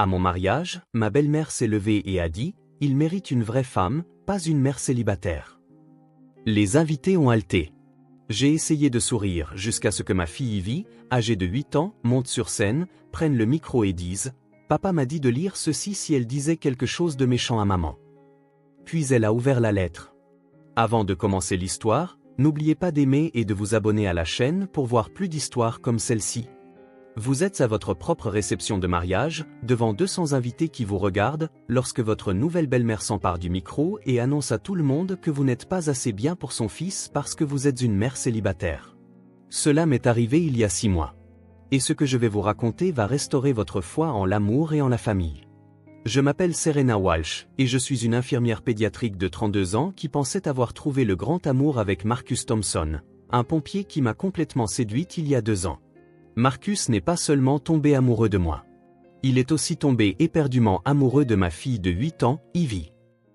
À mon mariage, ma belle-mère s'est levée et a dit « Il mérite une vraie femme, pas une mère célibataire ». Les invités ont halté. J'ai essayé de sourire jusqu'à ce que ma fille Ivy, âgée de 8 ans, monte sur scène, prenne le micro et dise « Papa m'a dit de lire ceci si elle disait quelque chose de méchant à maman ». Puis elle a ouvert la lettre. Avant de commencer l'histoire, n'oubliez pas d'aimer et de vous abonner à la chaîne pour voir plus d'histoires comme celle-ci. Vous êtes à votre propre réception de mariage, devant 200 invités qui vous regardent, lorsque votre nouvelle belle-mère s'empare du micro et annonce à tout le monde que vous n'êtes pas assez bien pour son fils parce que vous êtes une mère célibataire. Cela m'est arrivé il y a 6 mois. Et ce que je vais vous raconter va restaurer votre foi en l'amour et en la famille. Je m'appelle Serena Walsh, et je suis une infirmière pédiatrique de 32 ans qui pensait avoir trouvé le grand amour avec Marcus Thompson, un pompier qui m'a complètement séduite il y a 2 ans. Marcus n'est pas seulement tombé amoureux de moi. Il est aussi tombé éperdument amoureux de ma fille de 8 ans, Ivy.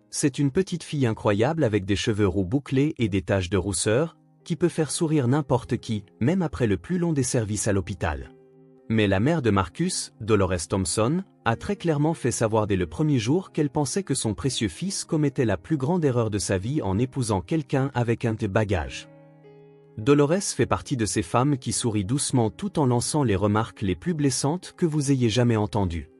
C'est une petite fille incroyable avec des cheveux roux bouclés et des taches de rousseur, qui peut faire sourire n'importe qui, même après le plus long des services à l'hôpital. Mais la mère de Marcus, Dolores Thompson, a très clairement fait savoir dès le premier jour qu'elle pensait que son précieux fils commettait la plus grande erreur de sa vie en épousant quelqu'un avec un tel bagage. Dolores fait partie de ces femmes qui sourient doucement tout en lançant les remarques les plus blessantes que vous ayez jamais entendues.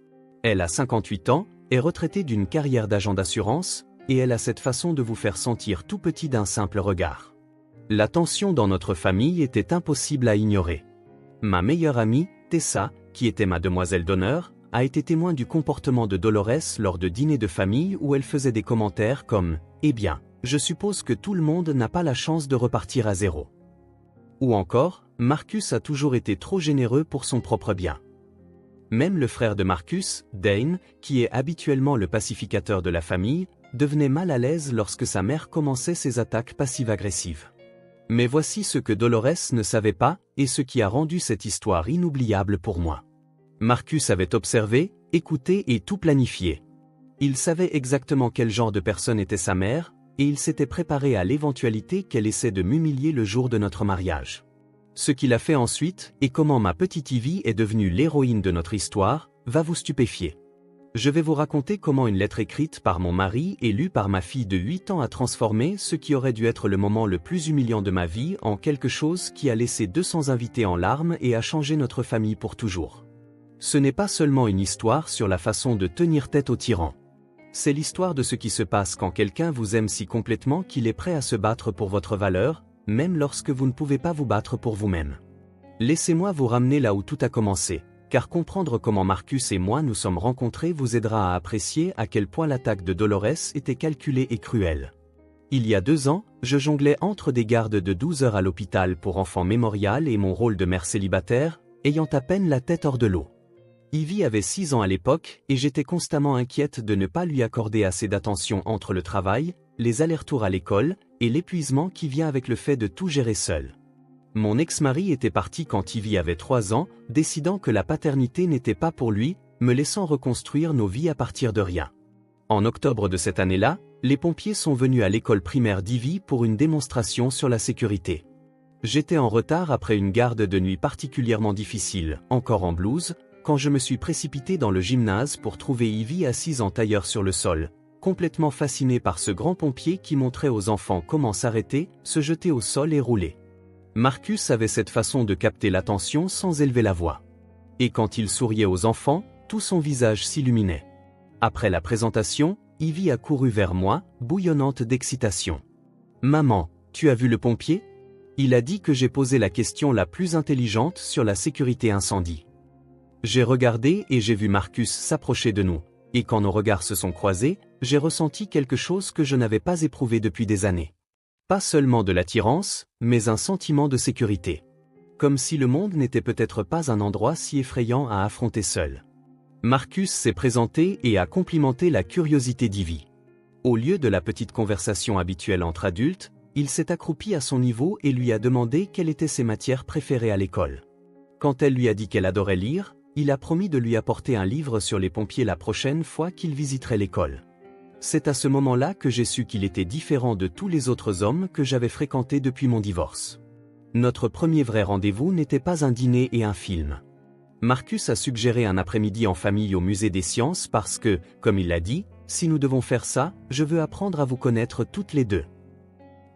Elle a 58 ans, est retraitée d'une carrière d'agent d'assurance, et elle a cette façon de vous faire sentir tout petit d'un simple regard. La tension dans notre famille était impossible à ignorer. Ma meilleure amie, Tessa, qui était ma demoiselle d'honneur, a été témoin du comportement de Dolores lors de dîners de famille où elle faisait des commentaires comme « Eh bien, je suppose que tout le monde n'a pas la chance de repartir à zéro ». Ou encore, Marcus a toujours été trop généreux pour son propre bien. Même le frère de Marcus, Dane, qui est habituellement le pacificateur de la famille, devenait mal à l'aise lorsque sa mère commençait ses attaques passives-agressives. Mais voici ce que Dolores ne savait pas, et ce qui a rendu cette histoire inoubliable pour moi. Marcus avait observé, écouté et tout planifié. Il savait exactement quel genre de personne était sa mère, et il s'était préparé à l'éventualité qu'elle essaie de m'humilier le jour de notre mariage. Ce qu'il a fait ensuite, et comment ma petite Ivy est devenue l'héroïne de notre histoire, va vous stupéfier. Je vais vous raconter comment une lettre écrite par mon mari et lue par ma fille de 8 ans a transformé ce qui aurait dû être le moment le plus humiliant de ma vie en quelque chose qui a laissé 200 invités en larmes et a changé notre famille pour toujours. Ce n'est pas seulement une histoire sur la façon de tenir tête aux tyrans. C'est l'histoire de ce qui se passe quand quelqu'un vous aime si complètement qu'il est prêt à se battre pour votre valeur, même lorsque vous ne pouvez pas vous battre pour vous-même. Laissez-moi vous ramener là où tout a commencé, car comprendre comment Marcus et moi nous sommes rencontrés vous aidera à apprécier à quel point l'attaque de Dolores était calculée et cruelle. Il y a 2 ans, je jonglais entre des gardes de 12 heures à l'hôpital pour enfants Mémorial et mon rôle de mère célibataire, ayant à peine la tête hors de l'eau. Ivy avait 6 ans à l'époque et j'étais constamment inquiète de ne pas lui accorder assez d'attention entre le travail, les allers-retours à l'école et l'épuisement qui vient avec le fait de tout gérer seul. Mon ex-mari était parti quand Ivy avait 3 ans, décidant que la paternité n'était pas pour lui, me laissant reconstruire nos vies à partir de rien. En octobre de cette année-là, les pompiers sont venus à l'école primaire d'Ivy pour une démonstration sur la sécurité. J'étais en retard après une garde de nuit particulièrement difficile, encore en blouse, quand je me suis précipité dans le gymnase pour trouver Ivy assise en tailleur sur le sol, complètement fascinée par ce grand pompier qui montrait aux enfants comment s'arrêter, se jeter au sol et rouler. Marcus avait cette façon de capter l'attention sans élever la voix. Et quand il souriait aux enfants, tout son visage s'illuminait. Après la présentation, Ivy a couru vers moi, bouillonnante d'excitation. « Maman, tu as vu le pompier ? Il a dit que j'ai posé la question la plus intelligente sur la sécurité incendie. » J'ai regardé et j'ai vu Marcus s'approcher de nous, et quand nos regards se sont croisés, j'ai ressenti quelque chose que je n'avais pas éprouvé depuis des années. Pas seulement de l'attirance, mais un sentiment de sécurité. Comme si le monde n'était peut-être pas un endroit si effrayant à affronter seul. Marcus s'est présenté et a complimenté la curiosité d'Ivy. Au lieu de la petite conversation habituelle entre adultes, il s'est accroupi à son niveau et lui a demandé quelles étaient ses matières préférées à l'école. Quand elle lui a dit qu'elle adorait lire, il a promis de lui apporter un livre sur les pompiers la prochaine fois qu'il visiterait l'école. C'est à ce moment-là que j'ai su qu'il était différent de tous les autres hommes que j'avais fréquentés depuis mon divorce. Notre premier vrai rendez-vous n'était pas un dîner et un film. Marcus a suggéré un après-midi en famille au musée des sciences parce que, comme il l'a dit, si nous devons faire ça, je veux apprendre à vous connaître toutes les deux.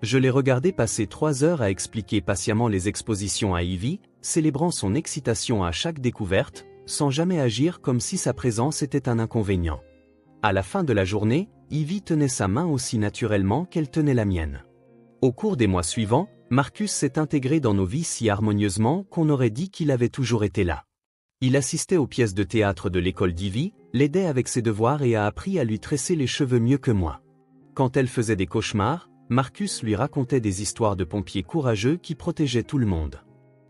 Je l'ai regardé passer 3 heures à expliquer patiemment les expositions à Ivy, célébrant son excitation à chaque découverte, sans jamais agir comme si sa présence était un inconvénient. À la fin de la journée, Ivy tenait sa main aussi naturellement qu'elle tenait la mienne. Au cours des mois suivants, Marcus s'est intégré dans nos vies si harmonieusement qu'on aurait dit qu'il avait toujours été là. Il assistait aux pièces de théâtre de l'école d'Ivy, l'aidait avec ses devoirs et a appris à lui tresser les cheveux mieux que moi. Quand elle faisait des cauchemars, Marcus lui racontait des histoires de pompiers courageux qui protégeaient tout le monde.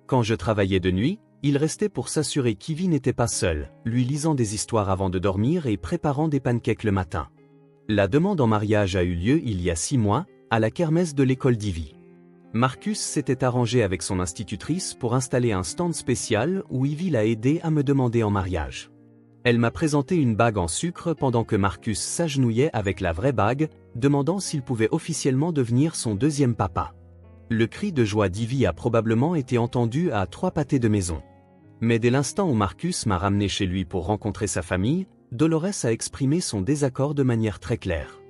Quand je travaillais de nuit, il restait pour s'assurer qu'Ivy n'était pas seule, lui lisant des histoires avant de dormir et préparant des pancakes le matin. La demande en mariage a eu lieu il y a 6 mois, à la kermesse de l'école d'Ivy. Marcus s'était arrangé avec son institutrice pour installer un stand spécial où Ivy l'a aidé à me demander en mariage. Elle m'a présenté une bague en sucre pendant que Marcus s'agenouillait avec la vraie bague, demandant s'il pouvait officiellement devenir son deuxième papa. Le cri de joie d'Ivy a probablement été entendu à 3 pâtés de maison. Mais dès l'instant où Marcus m'a ramené chez lui pour rencontrer sa famille, Dolores a exprimé son désaccord de manière très claire.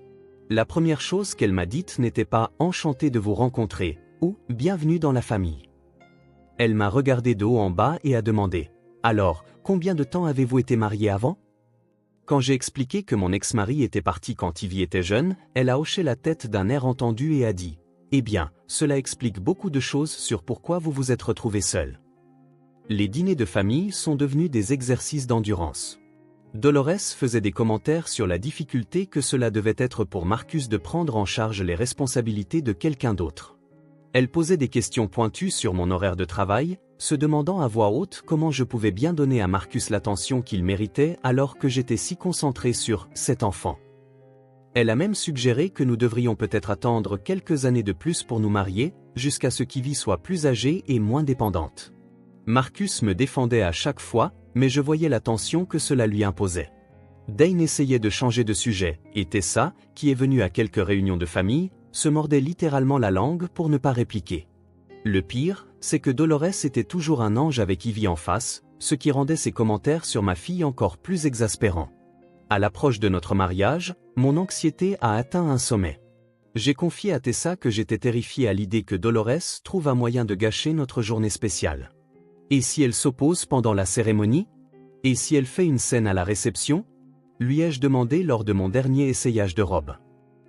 La première chose qu'elle m'a dite n'était pas « enchanté de vous rencontrer » ou « bienvenue dans la famille ». Elle m'a regardé de haut en bas et a demandé « Alors, combien de temps avez-vous été marié avant ?» Quand j'ai expliqué que mon ex-mari était parti quand Ivy était jeune, elle a hoché la tête d'un air entendu et a dit « Eh bien, cela explique beaucoup de choses sur pourquoi vous vous êtes retrouvés seuls. » Les dîners de famille sont devenus des exercices d'endurance. Dolores faisait des commentaires sur la difficulté que cela devait être pour Marcus de prendre en charge les responsabilités de quelqu'un d'autre. Elle posait des questions pointues sur mon horaire de travail, se demandant à voix haute comment je pouvais bien donner à Marcus l'attention qu'il méritait alors que j'étais si concentré sur cet enfant. Elle a même suggéré que nous devrions peut-être attendre quelques années de plus pour nous marier, jusqu'à ce qu'Ivy soit plus âgée et moins dépendante. Marcus me défendait à chaque fois, mais je voyais la tension que cela lui imposait. Dane essayait de changer de sujet, et Tessa, qui est venue à quelques réunions de famille, se mordait littéralement la langue pour ne pas répliquer. Le pire, c'est que Dolores était toujours un ange avec Ivy en face, ce qui rendait ses commentaires sur ma fille encore plus exaspérants. À l'approche de notre mariage, mon anxiété a atteint un sommet. J'ai confié à Tessa que j'étais terrifié à l'idée que Dolores trouve un moyen de gâcher notre journée spéciale. Et si elle s'oppose pendant la cérémonie? Et si elle fait une scène à la réception? Lui ai-je demandé lors de mon dernier essayage de robe.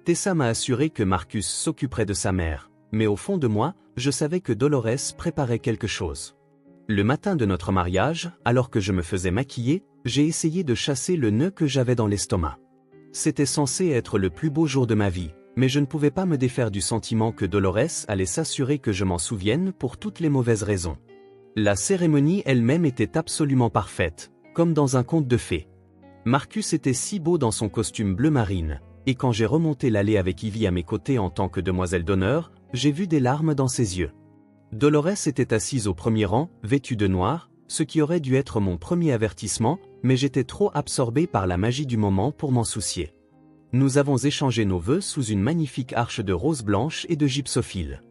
Tessa m'a assuré que Marcus s'occuperait de sa mère, mais au fond de moi, je savais que Dolores préparait quelque chose. Le matin de notre mariage, alors que je me faisais maquiller, j'ai essayé de chasser le nœud que j'avais dans l'estomac. C'était censé être le plus beau jour de ma vie, mais je ne pouvais pas me défaire du sentiment que Dolores allait s'assurer que je m'en souvienne pour toutes les mauvaises raisons. La cérémonie elle-même était absolument parfaite, comme dans un conte de fées. Marcus était si beau dans son costume bleu marine, et quand j'ai remonté l'allée avec Ivy à mes côtés en tant que demoiselle d'honneur, j'ai vu des larmes dans ses yeux. Dolores était assise au premier rang, vêtue de noir, ce qui aurait dû être mon premier avertissement, mais j'étais trop absorbé par la magie du moment pour m'en soucier. Nous avons échangé nos vœux sous une magnifique arche de roses blanches et de gypsophile.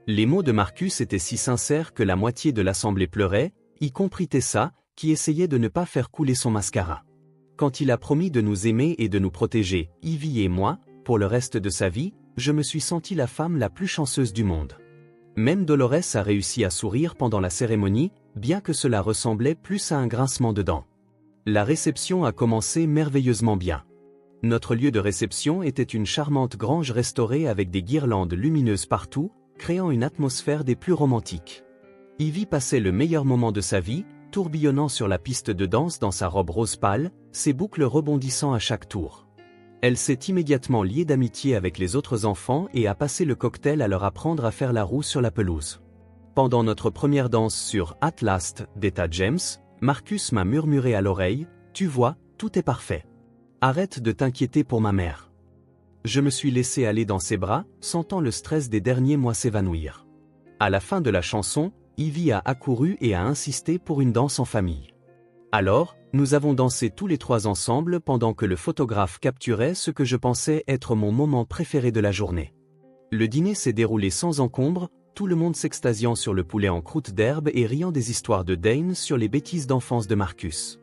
Les mots de Marcus étaient si sincères que la moitié de l'assemblée pleurait, y compris Tessa, qui essayait de ne pas faire couler son mascara. Quand il a promis de nous aimer et de nous protéger, Ivy et moi, pour le reste de sa vie, je me suis senti la femme la plus chanceuse du monde. Même Dolores a réussi à sourire pendant la cérémonie, bien que cela ressemblait plus à un grincement de dents. La réception a commencé merveilleusement bien. Notre lieu de réception était une charmante grange restaurée avec des guirlandes lumineuses partout, créant une atmosphère des plus romantiques. Ivy passait le meilleur moment de sa vie, tourbillonnant sur la piste de danse dans sa robe rose pâle, ses boucles rebondissant à chaque tour. Elle s'est immédiatement liée d'amitié avec les autres enfants et a passé le cocktail à leur apprendre à faire la roue sur la pelouse. Pendant notre première danse sur At Last d'Etta James, Marcus m'a murmuré à l'oreille « Tu vois, tout est parfait. Arrête de t'inquiéter pour ma mère. » Je me suis laissé aller dans ses bras, sentant le stress des derniers mois s'évanouir. À la fin de la chanson, Ivy a accouru et a insisté pour une danse en famille. Alors, nous avons dansé tous les 3 ensemble pendant que le photographe capturait ce que je pensais être mon moment préféré de la journée. Le dîner s'est déroulé sans encombre, tout le monde s'extasiant sur le poulet en croûte d'herbe et riant des histoires de Dane sur les bêtises d'enfance de Marcus.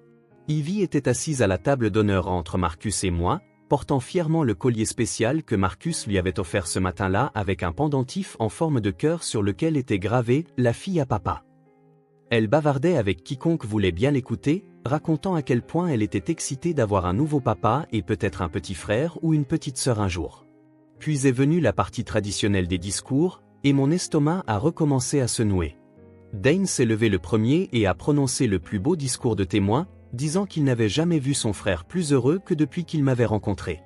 Ivy était assise à la table d'honneur entre Marcus et moi, portant fièrement le collier spécial que Marcus lui avait offert ce matin-là avec un pendentif en forme de cœur sur lequel était gravé « La fille à papa ». Elle bavardait avec quiconque voulait bien l'écouter, racontant à quel point elle était excitée d'avoir un nouveau papa et peut-être un petit frère ou une petite sœur un jour. Puis est venue la partie traditionnelle des discours, et mon estomac a recommencé à se nouer. Dane s'est levé le premier et a prononcé le plus beau discours de témoin, disant qu'il n'avait jamais vu son frère plus heureux que depuis qu'il m'avait rencontré.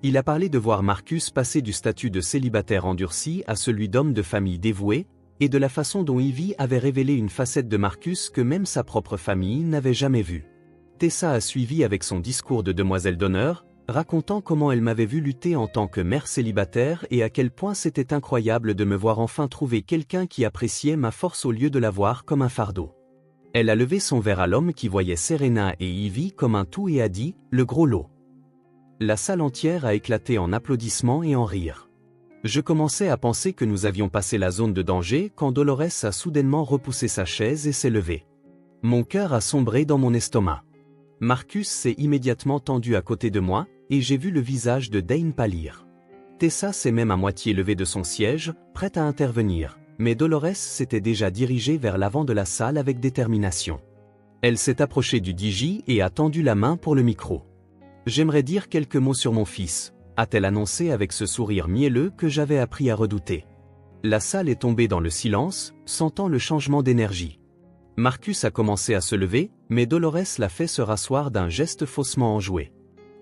Il a parlé de voir Marcus passer du statut de célibataire endurci à celui d'homme de famille dévoué, et de la façon dont Ivy avait révélé une facette de Marcus que même sa propre famille n'avait jamais vue. Tessa a suivi avec son discours de demoiselle d'honneur, racontant comment elle m'avait vu lutter en tant que mère célibataire et à quel point c'était incroyable de me voir enfin trouver quelqu'un qui appréciait ma force au lieu de la voir comme un fardeau. Elle a levé son verre à l'homme qui voyait Serena et Ivy comme un tout et a dit « le gros lot ». La salle entière a éclaté en applaudissements et en rires. Je commençais à penser que nous avions passé la zone de danger quand Dolores a soudainement repoussé sa chaise et s'est levée. Mon cœur a sombré dans mon estomac. Marcus s'est immédiatement tendu à côté de moi, et j'ai vu le visage de Dane pâlir. Tessa s'est même à moitié levée de son siège, prête à intervenir, mais Dolores s'était déjà dirigée vers l'avant de la salle avec détermination. Elle s'est approchée du DJ et a tendu la main pour le micro. « J'aimerais dire quelques mots sur mon fils », a-t-elle annoncé avec ce sourire mielleux que j'avais appris à redouter. La salle est tombée dans le silence, sentant le changement d'énergie. Marcus a commencé à se lever, mais Dolores l'a fait se rasseoir d'un geste faussement enjoué.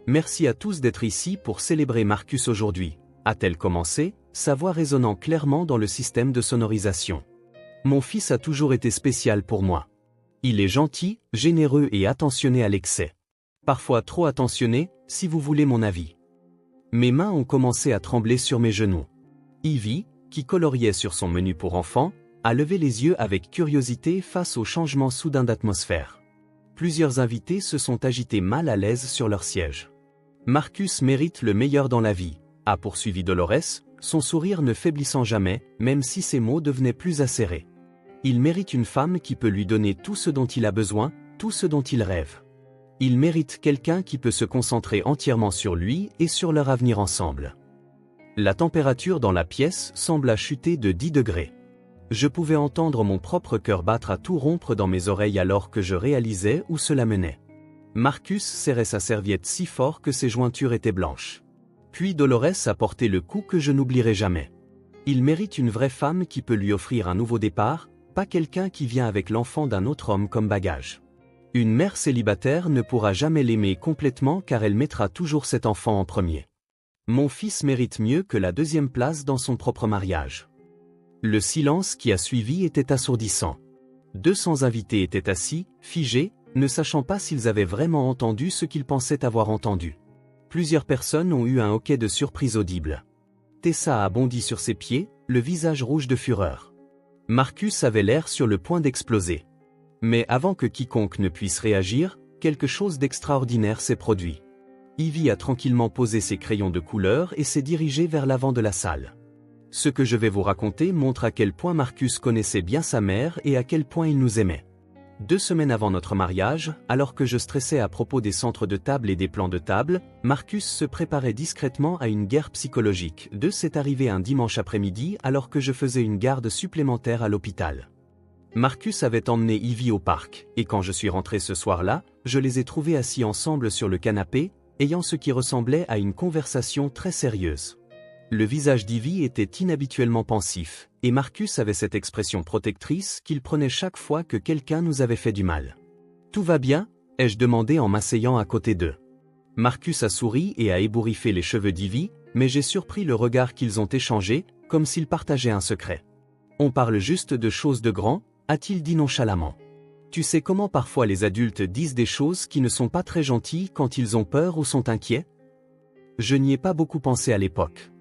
« Merci à tous d'être ici pour célébrer Marcus aujourd'hui », a-t-elle commencé, sa voix résonnant clairement dans le système de sonorisation. « Mon fils a toujours été spécial pour moi. Il est gentil, généreux et attentionné à l'excès. Parfois trop attentionné, si vous voulez mon avis. » Mes mains ont commencé à trembler sur mes genoux. Ivy, qui coloriait sur son menu pour enfants, a levé les yeux avec curiosité face au changement soudain d'atmosphère. Plusieurs invités se sont agités mal à l'aise sur leur siège. « Marcus mérite le meilleur dans la vie », a poursuivi Dolores, son sourire ne faiblissant jamais, même si ses mots devenaient plus acérés. « Il mérite une femme qui peut lui donner tout ce dont il a besoin, tout ce dont il rêve. Il mérite quelqu'un qui peut se concentrer entièrement sur lui et sur leur avenir ensemble. » La température dans la pièce sembla chuter de 10 degrés. Je pouvais entendre mon propre cœur battre à tout rompre dans mes oreilles alors que je réalisais où cela menait. Marcus serrait sa serviette si fort que ses jointures étaient blanches. Puis Dolores a porté le coup que je n'oublierai jamais. Il mérite une vraie femme qui peut lui offrir un nouveau départ, pas quelqu'un qui vient avec l'enfant d'un autre homme comme bagage. Une mère célibataire ne pourra jamais l'aimer complètement car elle mettra toujours cet enfant en premier. Mon fils mérite mieux que la deuxième place dans son propre mariage. Le silence qui a suivi était assourdissant. 200 invités étaient assis, figés, ne sachant pas s'ils avaient vraiment entendu ce qu'ils pensaient avoir entendu. Plusieurs personnes ont eu un hoquet de surprise audible. Tessa a bondi sur ses pieds, le visage rouge de fureur. Marcus avait l'air sur le point d'exploser. Mais avant que quiconque ne puisse réagir, quelque chose d'extraordinaire s'est produit. Ivy a tranquillement posé ses crayons de couleur et s'est dirigée vers l'avant de la salle. Ce que je vais vous raconter montre à quel point Marcus connaissait bien sa mère et à quel point il nous aimait. 2 semaines avant notre mariage, alors que je stressais à propos des centres de table et des plans de table, Marcus se préparait discrètement à une guerre psychologique. C'est arrivé un dimanche après-midi alors que je faisais une garde supplémentaire à l'hôpital. Marcus avait emmené Ivy au parc, et quand je suis rentré ce soir-là, je les ai trouvés assis ensemble sur le canapé, ayant ce qui ressemblait à une conversation très sérieuse. Le visage d'Ivy était inhabituellement pensif, et Marcus avait cette expression protectrice qu'il prenait chaque fois que quelqu'un nous avait fait du mal. « Tout va bien ?» ai-je demandé en m'asseyant à côté d'eux. Marcus a souri et a ébouriffé les cheveux d'Ivy, mais j'ai surpris le regard qu'ils ont échangé, comme s'ils partageaient un secret. « On parle juste de choses de grand ?» a-t-il dit nonchalamment. « Tu sais comment parfois les adultes disent des choses qui ne sont pas très gentilles quand ils ont peur ou sont inquiets ? Je n'y ai pas beaucoup pensé à l'époque. »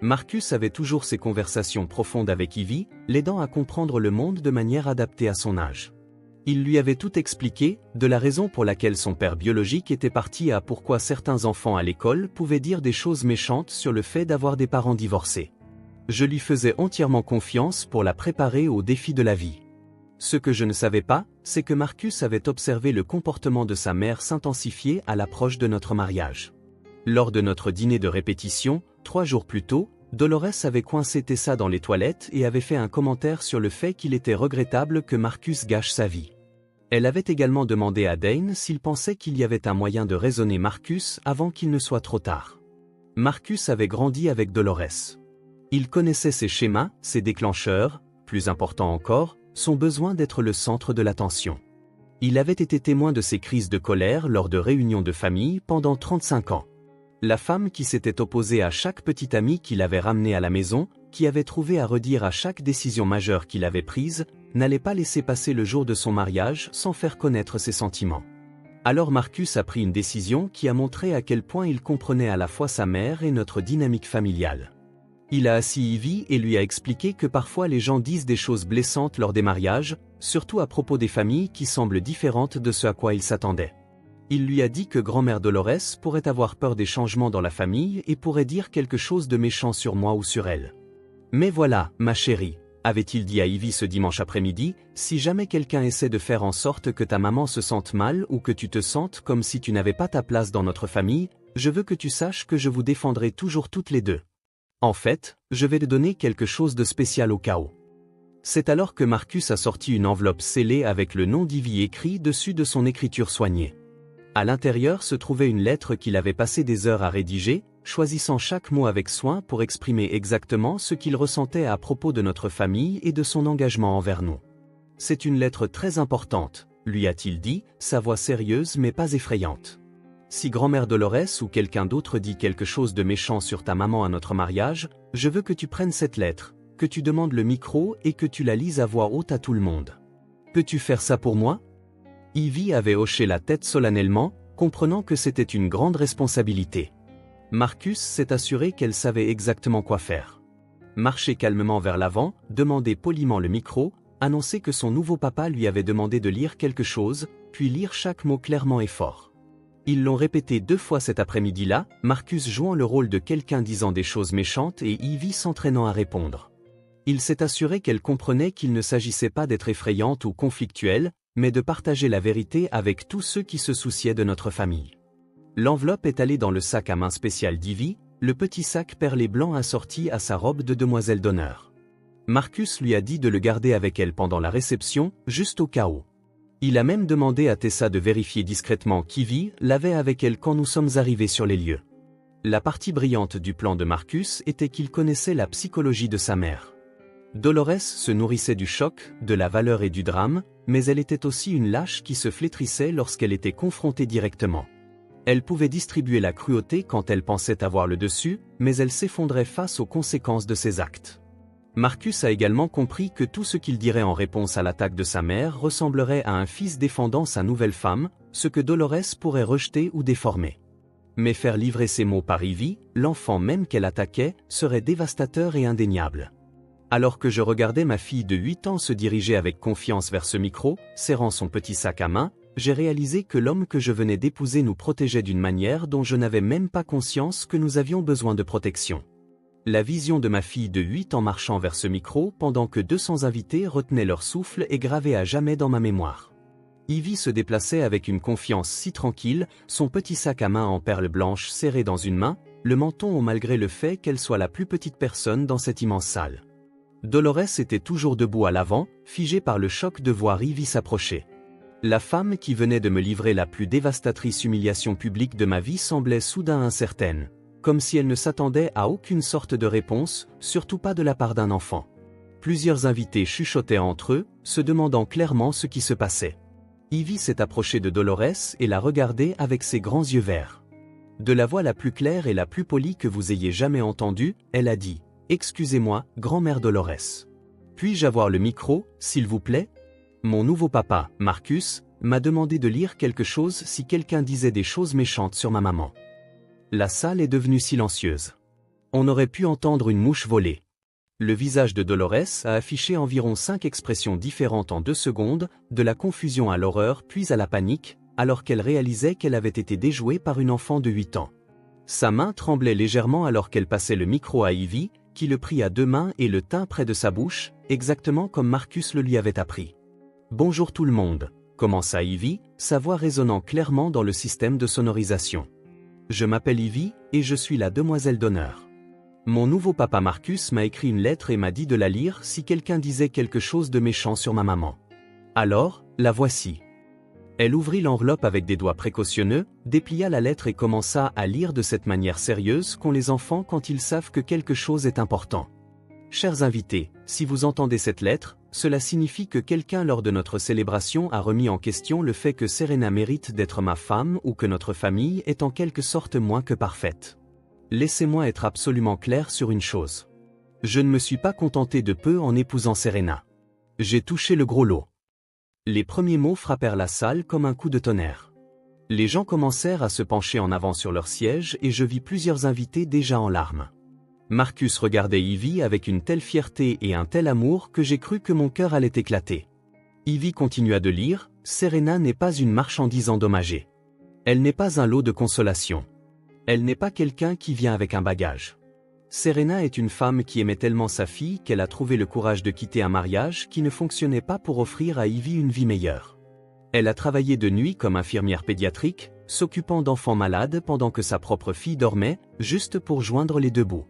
Marcus avait toujours ces conversations profondes avec Ivy, l'aidant à comprendre le monde de manière adaptée à son âge. Il lui avait tout expliqué, de la raison pour laquelle son père biologique était parti à pourquoi certains enfants à l'école pouvaient dire des choses méchantes sur le fait d'avoir des parents divorcés. Je lui faisais entièrement confiance pour la préparer aux défis de la vie. Ce que je ne savais pas, c'est que Marcus avait observé le comportement de sa mère s'intensifier à l'approche de notre mariage. Lors de notre dîner de répétition, 3 jours plus tôt, Dolores avait coincé Tessa dans les toilettes et avait fait un commentaire sur le fait qu'il était regrettable que Marcus gâche sa vie. Elle avait également demandé à Dane s'il pensait qu'il y avait un moyen de raisonner Marcus avant qu'il ne soit trop tard. Marcus avait grandi avec Dolores. Il connaissait ses schémas, ses déclencheurs, plus important encore, son besoin d'être le centre de l'attention. Il avait été témoin de ses crises de colère lors de réunions de famille pendant 35 ans. La femme qui s'était opposée à chaque petit ami qu'il avait ramené à la maison, qui avait trouvé à redire à chaque décision majeure qu'il avait prise, n'allait pas laisser passer le jour de son mariage sans faire connaître ses sentiments. Alors Marcus a pris une décision qui a montré à quel point il comprenait à la fois sa mère et notre dynamique familiale. Il a assis Ivy et lui a expliqué que parfois les gens disent des choses blessantes lors des mariages, surtout à propos des familles qui semblent différentes de ce à quoi ils s'attendaient. Il lui a dit que grand-mère Dolores pourrait avoir peur des changements dans la famille et pourrait dire quelque chose de méchant sur moi ou sur elle. Mais voilà, ma chérie, avait-il dit à Ivy ce dimanche après-midi, si jamais quelqu'un essaie de faire en sorte que ta maman se sente mal ou que tu te sentes comme si tu n'avais pas ta place dans notre famille, je veux que tu saches que je vous défendrai toujours toutes les deux. En fait, je vais te donner quelque chose de spécial au cas où. C'est alors que Marcus a sorti une enveloppe scellée avec le nom d'Ivy écrit dessus de son écriture soignée. À l'intérieur se trouvait une lettre qu'il avait passé des heures à rédiger, choisissant chaque mot avec soin pour exprimer exactement ce qu'il ressentait à propos de notre famille et de son engagement envers nous. C'est une lettre très importante, lui a-t-il dit, sa voix sérieuse mais pas effrayante. Si grand-mère Dolores ou quelqu'un d'autre dit quelque chose de méchant sur ta maman à notre mariage, je veux que tu prennes cette lettre, que tu demandes le micro et que tu la lises à voix haute à tout le monde. Peux-tu faire ça pour moi ? Ivy avait hoché la tête solennellement, comprenant que c'était une grande responsabilité. Marcus s'est assuré qu'elle savait exactement quoi faire. Marcher calmement vers l'avant, demander poliment le micro, annoncer que son nouveau papa lui avait demandé de lire quelque chose, puis lire chaque mot clairement et fort. Ils l'ont répété 2 fois cet après-midi-là, Marcus jouant le rôle de quelqu'un disant des choses méchantes et Ivy s'entraînant à répondre. Il s'est assuré qu'elle comprenait qu'il ne s'agissait pas d'être effrayante ou conflictuelle, mais de partager la vérité avec tous ceux qui se souciaient de notre famille. L'enveloppe est allée dans le sac à main spécial d'Ivy, le petit sac perlé blanc assorti à sa robe de demoiselle d'honneur. Marcus lui a dit de le garder avec elle pendant la réception, juste au cas où. Il a même demandé à Tessa de vérifier discrètement qu'Ivy l'avait avec elle quand nous sommes arrivés sur les lieux. La partie brillante du plan de Marcus était qu'il connaissait la psychologie de sa mère. Dolores se nourrissait du choc, de la valeur et du drame, mais elle était aussi une lâche qui se flétrissait lorsqu'elle était confrontée directement. Elle pouvait distribuer la cruauté quand elle pensait avoir le dessus, mais elle s'effondrait face aux conséquences de ses actes. Marcus a également compris que tout ce qu'il dirait en réponse à l'attaque de sa mère ressemblerait à un fils défendant sa nouvelle femme, ce que Dolores pourrait rejeter ou déformer. Mais faire livrer ces mots par Ivy, l'enfant même qu'elle attaquait, serait dévastateur et indéniable. Alors que je regardais ma fille de 8 ans se diriger avec confiance vers ce micro, serrant son petit sac à main, j'ai réalisé que l'homme que je venais d'épouser nous protégeait d'une manière dont je n'avais même pas conscience que nous avions besoin de protection. La vision de ma fille de 8 ans marchant vers ce micro pendant que 200 invités retenaient leur souffle est gravée à jamais dans ma mémoire. Ivy se déplaçait avec une confiance si tranquille, son petit sac à main en perles blanches serré dans une main, le menton haut malgré le fait qu'elle soit la plus petite personne dans cette immense salle. Dolores était toujours debout à l'avant, figée par le choc de voir Ivy s'approcher. La femme qui venait de me livrer la plus dévastatrice humiliation publique de ma vie semblait soudain incertaine, comme si elle ne s'attendait à aucune sorte de réponse, surtout pas de la part d'un enfant. Plusieurs invités chuchotaient entre eux, se demandant clairement ce qui se passait. Ivy s'est approchée de Dolores et l'a regardée avec ses grands yeux verts. De la voix la plus claire et la plus polie que vous ayez jamais entendue, elle a dit « Excusez-moi, grand-mère Dolores. Puis-je avoir le micro, s'il vous plaît ? Mon nouveau papa, Marcus, m'a demandé de lire quelque chose si quelqu'un disait des choses méchantes sur ma maman. » La salle est devenue silencieuse. On aurait pu entendre une mouche voler. Le visage de Dolores a affiché environ 5 expressions différentes en 2 secondes, de la confusion à l'horreur puis à la panique, alors qu'elle réalisait qu'elle avait été déjouée par une enfant de 8 ans. Sa main tremblait légèrement alors qu'elle passait le micro à Ivy, qui le prit à deux mains et le tint près de sa bouche, exactement comme Marcus le lui avait appris. « Bonjour tout le monde », commença Ivy, sa voix résonnant clairement dans le système de sonorisation. « Je m'appelle Ivy, et je suis la demoiselle d'honneur. Mon nouveau papa Marcus m'a écrit une lettre et m'a dit de la lire si quelqu'un disait quelque chose de méchant sur ma maman. Alors, la voici. » Elle ouvrit l'enveloppe avec des doigts précautionneux, déplia la lettre et commença à lire de cette manière sérieuse qu'ont les enfants quand ils savent que quelque chose est important. « Chers invités, si vous entendez cette lettre, cela signifie que quelqu'un lors de notre célébration a remis en question le fait que Serena mérite d'être ma femme ou que notre famille est en quelque sorte moins que parfaite. Laissez-moi être absolument clair sur une chose. Je ne me suis pas contenté de peu en épousant Serena. J'ai touché le gros lot. » Les premiers mots frappèrent la salle comme un coup de tonnerre. Les gens commencèrent à se pencher en avant sur leur siège et je vis plusieurs invités déjà en larmes. Marcus regardait Ivy avec une telle fierté et un tel amour que j'ai cru que mon cœur allait éclater. Ivy continua de lire, « Serena n'est pas une marchandise endommagée. Elle n'est pas un lot de consolation. Elle n'est pas quelqu'un qui vient avec un bagage. Serena est une femme qui aimait tellement sa fille qu'elle a trouvé le courage de quitter un mariage qui ne fonctionnait pas pour offrir à Ivy une vie meilleure. Elle a travaillé de nuit comme infirmière pédiatrique, s'occupant d'enfants malades pendant que sa propre fille dormait, juste pour joindre les deux bouts.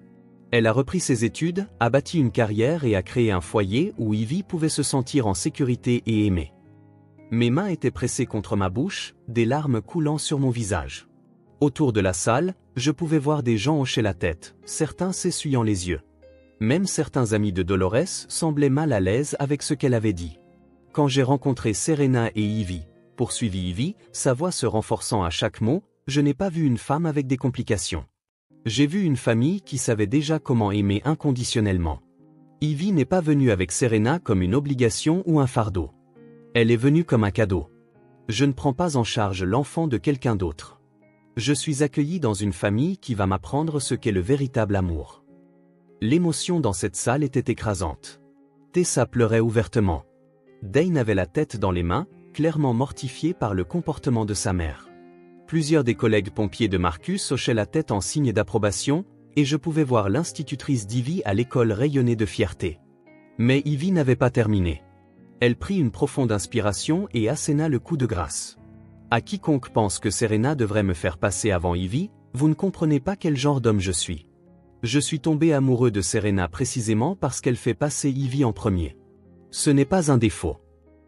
Elle a repris ses études, a bâti une carrière et a créé un foyer où Ivy pouvait se sentir en sécurité et aimée. Mes mains étaient pressées contre ma bouche, des larmes coulant sur mon visage. Autour de la salle, je pouvais voir des gens hocher la tête, certains s'essuyant les yeux. Même certains amis de Dolores semblaient mal à l'aise avec ce qu'elle avait dit. Quand j'ai rencontré Serena et Ivy, poursuivit Ivy, sa voix se renforçant à chaque mot, je n'ai pas vu une femme avec des complications. J'ai vu une famille qui savait déjà comment aimer inconditionnellement. Ivy n'est pas venue avec Serena comme une obligation ou un fardeau. Elle est venue comme un cadeau. Je ne prends pas en charge l'enfant de quelqu'un d'autre. Je suis accueilli dans une famille qui va m'apprendre ce qu'est le véritable amour. L'émotion dans cette salle était écrasante. Tessa pleurait ouvertement. Dane avait la tête dans les mains, clairement mortifié par le comportement de sa mère. Plusieurs des collègues pompiers de Marcus hochaient la tête en signe d'approbation, et je pouvais voir l'institutrice d'Ivy à l'école rayonner de fierté. Mais Ivy n'avait pas terminé. Elle prit une profonde inspiration et asséna le coup de grâce. À quiconque pense que Serena devrait me faire passer avant Ivy, vous ne comprenez pas quel genre d'homme je suis. Je suis tombé amoureux de Serena précisément parce qu'elle fait passer Ivy en premier. Ce n'est pas un défaut.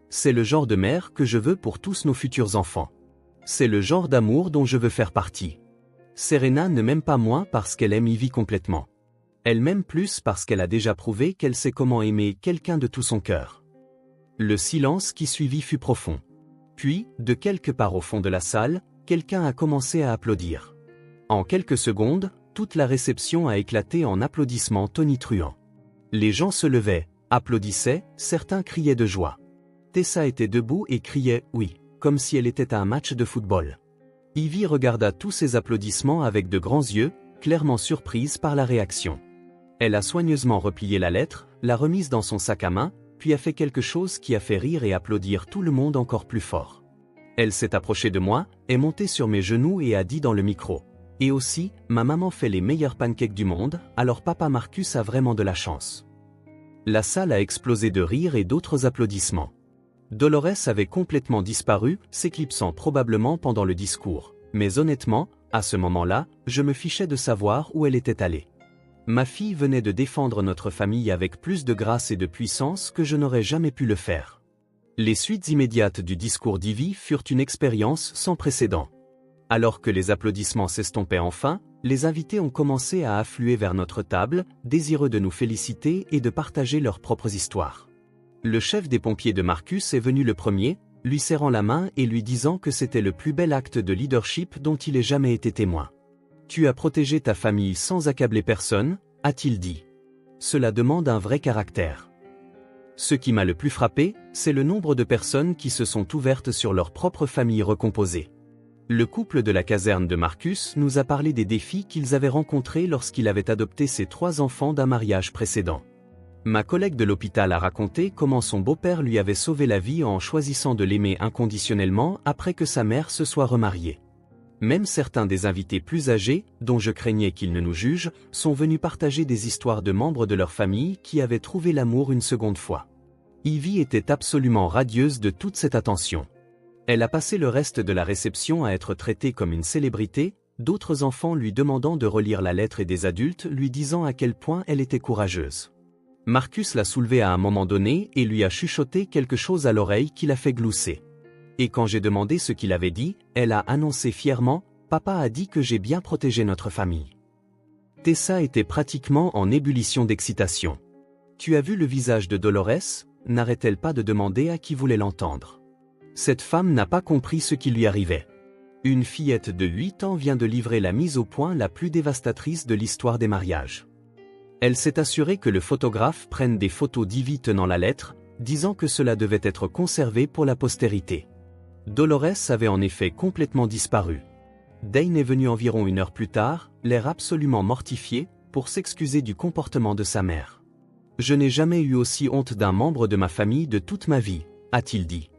C'est le genre de mère que je veux pour tous nos futurs enfants. C'est le genre d'amour dont je veux faire partie. Serena ne m'aime pas moins parce qu'elle aime Ivy complètement. Elle m'aime plus parce qu'elle a déjà prouvé qu'elle sait comment aimer quelqu'un de tout son cœur. Le silence qui suivit fut profond. Puis, de quelque part au fond de la salle, quelqu'un a commencé à applaudir. En quelques secondes, toute la réception a éclaté en applaudissements tonitruants. Les gens se levaient, applaudissaient, certains criaient de joie. Tessa était debout et criait « oui », comme si elle était à un match de football. Ivy regarda tous ces applaudissements avec de grands yeux, clairement surprise par la réaction. Elle a soigneusement replié la lettre, l'a remise dans son sac à main, puis a fait quelque chose qui a fait rire et applaudir tout le monde encore plus fort. Elle s'est approchée de moi, est montée sur mes genoux et a dit dans le micro. Et aussi, ma maman fait les meilleurs pancakes du monde, alors papa Marcus a vraiment de la chance. La salle a explosé de rire et d'autres applaudissements. Dolores avait complètement disparu, s'éclipsant probablement pendant le discours, mais honnêtement, à ce moment-là, je me fichais de savoir où elle était allée. Ma fille venait de défendre notre famille avec plus de grâce et de puissance que je n'aurais jamais pu le faire. Les suites immédiates du discours d'Ivy furent une expérience sans précédent. Alors que les applaudissements s'estompaient enfin, les invités ont commencé à affluer vers notre table, désireux de nous féliciter et de partager leurs propres histoires. Le chef des pompiers de Marcus est venu le premier, lui serrant la main et lui disant que c'était le plus bel acte de leadership dont il ait jamais été témoin. « Tu as protégé ta famille sans accabler personne », a-t-il dit. Cela demande un vrai caractère. Ce qui m'a le plus frappé, c'est le nombre de personnes qui se sont ouvertes sur leur propre famille recomposée. Le couple de la caserne de Marcus nous a parlé des défis qu'ils avaient rencontrés lorsqu'il avait adopté ses 3 enfants d'un mariage précédent. Ma collègue de l'hôpital a raconté comment son beau-père lui avait sauvé la vie en choisissant de l'aimer inconditionnellement après que sa mère se soit remariée. Même certains des invités plus âgés, dont je craignais qu'ils ne nous jugent, sont venus partager des histoires de membres de leur famille qui avaient trouvé l'amour une seconde fois. Ivy était absolument radieuse de toute cette attention. Elle a passé le reste de la réception à être traitée comme une célébrité, d'autres enfants lui demandant de relire la lettre et des adultes lui disant à quel point elle était courageuse. Marcus l'a soulevée à un moment donné et lui a chuchoté quelque chose à l'oreille qui l'a fait glousser. Et quand j'ai demandé ce qu'il avait dit, elle a annoncé fièrement « Papa a dit que j'ai bien protégé notre famille ». Tessa était pratiquement en ébullition d'excitation. « Tu as vu le visage de Dolores ?» n'arrête-t-elle pas de demander à qui voulait l'entendre. Cette femme n'a pas compris ce qui lui arrivait. Une fillette de 8 ans vient de livrer la mise au point la plus dévastatrice de l'histoire des mariages. Elle s'est assurée que le photographe prenne des photos d'Ivy tenant la lettre, disant que cela devait être conservé pour la postérité. Dolores avait en effet complètement disparu. Dane est venu environ 1 heure plus tard, l'air absolument mortifié, pour s'excuser du comportement de sa mère. « Je n'ai jamais eu aussi honte d'un membre de ma famille de toute ma vie », a-t-il dit.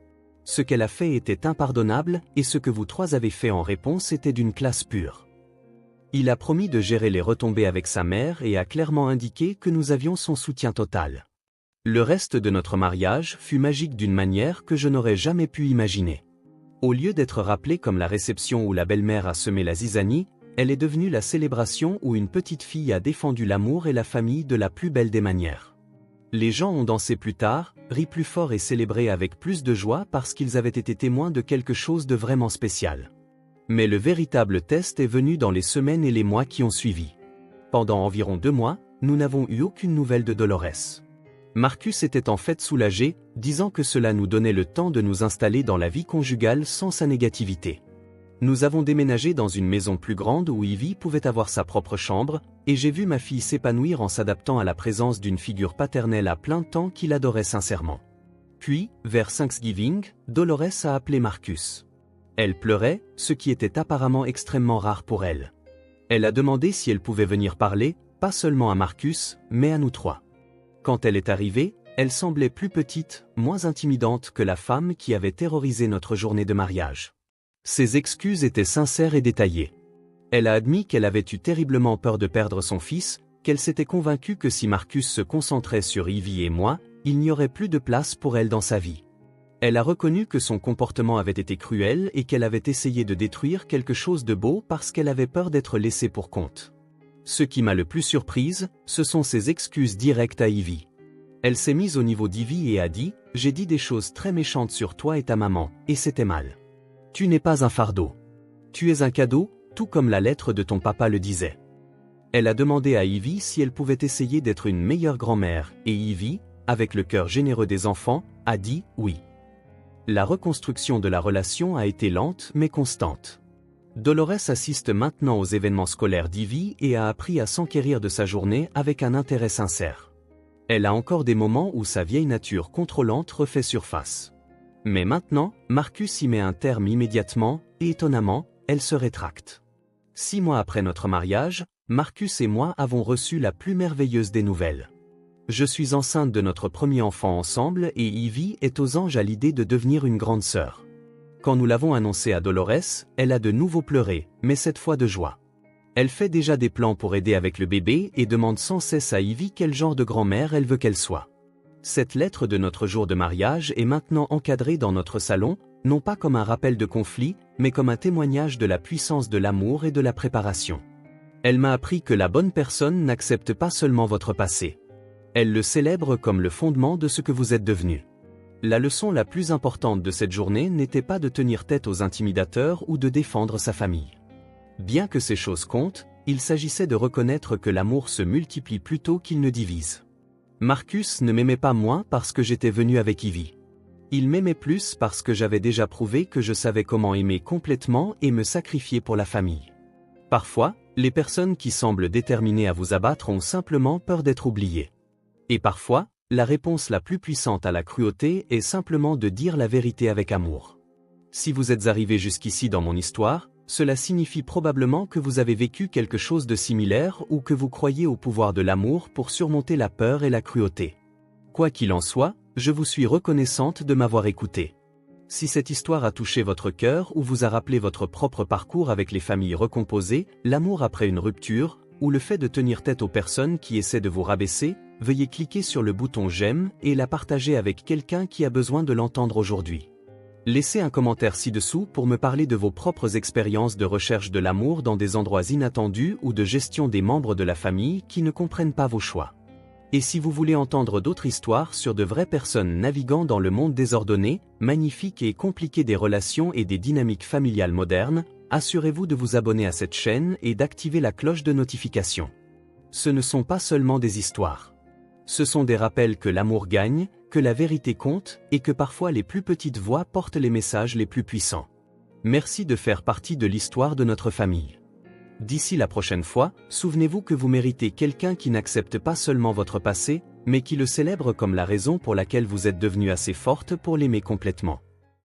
Ce qu'elle a fait était impardonnable et ce que vous trois avez fait en réponse était d'une classe pure. Il a promis de gérer les retombées avec sa mère et a clairement indiqué que nous avions son soutien total. Le reste de notre mariage fut magique d'une manière que je n'aurais jamais pu imaginer. Au lieu d'être rappelée comme la réception où la belle-mère a semé la zizanie, elle est devenue la célébration où une petite fille a défendu l'amour et la famille de la plus belle des manières. Les gens ont dansé plus tard, ri plus fort et célébré avec plus de joie parce qu'ils avaient été témoins de quelque chose de vraiment spécial. Mais le véritable test est venu dans les semaines et les mois qui ont suivi. Pendant environ 2 mois, nous n'avons eu aucune nouvelle de Dolores. Marcus était en fait soulagé, disant que cela nous donnait le temps de nous installer dans la vie conjugale sans sa négativité. Nous avons déménagé dans une maison plus grande où Ivy pouvait avoir sa propre chambre, et j'ai vu ma fille s'épanouir en s'adaptant à la présence d'une figure paternelle à plein temps qu'il adorait sincèrement. Puis, vers Thanksgiving, Dolores a appelé Marcus. Elle pleurait, ce qui était apparemment extrêmement rare pour elle. Elle a demandé si elle pouvait venir parler, pas seulement à Marcus, mais à nous trois. Quand elle est arrivée, elle semblait plus petite, moins intimidante que la femme qui avait terrorisé notre journée de mariage. Ses excuses étaient sincères et détaillées. Elle a admis qu'elle avait eu terriblement peur de perdre son fils, qu'elle s'était convaincue que si Marcus se concentrait sur Ivy et moi, il n'y aurait plus de place pour elle dans sa vie. Elle a reconnu que son comportement avait été cruel et qu'elle avait essayé de détruire quelque chose de beau parce qu'elle avait peur d'être laissée pour compte. Ce qui m'a le plus surprise, ce sont ses excuses directes à Ivy. Elle s'est mise au niveau d'Ivy et a dit « J'ai dit des choses très méchantes sur toi et ta maman, et c'était mal. Tu n'es pas un fardeau. Tu es un cadeau, tout comme la lettre de ton papa le disait. » Elle a demandé à Ivy si elle pouvait essayer d'être une meilleure grand-mère, et Ivy, avec le cœur généreux des enfants, a dit « oui ». La reconstruction de la relation a été lente mais constante. Dolores assiste maintenant aux événements scolaires d'Ivy et a appris à s'enquérir de sa journée avec un intérêt sincère. Elle a encore des moments où sa vieille nature contrôlante refait surface. Mais maintenant, Marcus y met un terme immédiatement, et étonnamment, elle se rétracte. 6 mois après notre mariage, Marcus et moi avons reçu la plus merveilleuse des nouvelles. Je suis enceinte de notre premier enfant ensemble et Ivy est aux anges à l'idée de devenir une grande sœur. Quand nous l'avons annoncé à Dolores, elle a de nouveau pleuré, mais cette fois de joie. Elle fait déjà des plans pour aider avec le bébé et demande sans cesse à Ivy quel genre de grand-mère elle veut qu'elle soit. Cette lettre de notre jour de mariage est maintenant encadrée dans notre salon, non pas comme un rappel de conflit, mais comme un témoignage de la puissance de l'amour et de la préparation. Elle m'a appris que la bonne personne n'accepte pas seulement votre passé. Elle le célèbre comme le fondement de ce que vous êtes devenu. La leçon la plus importante de cette journée n'était pas de tenir tête aux intimidateurs ou de défendre sa famille. Bien que ces choses comptent, il s'agissait de reconnaître que l'amour se multiplie plutôt qu'il ne divise. Marcus ne m'aimait pas moins parce que j'étais venu avec Ivy. Il m'aimait plus parce que j'avais déjà prouvé que je savais comment aimer complètement et me sacrifier pour la famille. Parfois, les personnes qui semblent déterminées à vous abattre ont simplement peur d'être oubliées. Et parfois, la réponse la plus puissante à la cruauté est simplement de dire la vérité avec amour. Si vous êtes arrivé jusqu'ici dans mon histoire, cela signifie probablement que vous avez vécu quelque chose de similaire ou que vous croyez au pouvoir de l'amour pour surmonter la peur et la cruauté. Quoi qu'il en soit, je vous suis reconnaissante de m'avoir écouté. Si cette histoire a touché votre cœur ou vous a rappelé votre propre parcours avec les familles recomposées, l'amour après une rupture, ou le fait de tenir tête aux personnes qui essaient de vous rabaisser, veuillez cliquer sur le bouton j'aime et la partager avec quelqu'un qui a besoin de l'entendre aujourd'hui. Laissez un commentaire ci-dessous pour me parler de vos propres expériences de recherche de l'amour dans des endroits inattendus ou de gestion des membres de la famille qui ne comprennent pas vos choix. Et si vous voulez entendre d'autres histoires sur de vraies personnes naviguant dans le monde désordonné, magnifique et compliqué des relations et des dynamiques familiales modernes, assurez-vous de vous abonner à cette chaîne et d'activer la cloche de notification. Ce ne sont pas seulement des histoires. Ce sont des rappels que l'amour gagne, que la vérité compte et que parfois les plus petites voix portent les messages les plus puissants. Merci de faire partie de l'histoire de notre famille. D'ici la prochaine fois, souvenez-vous que vous méritez quelqu'un qui n'accepte pas seulement votre passé, mais qui le célèbre comme la raison pour laquelle vous êtes devenue assez forte pour l'aimer complètement.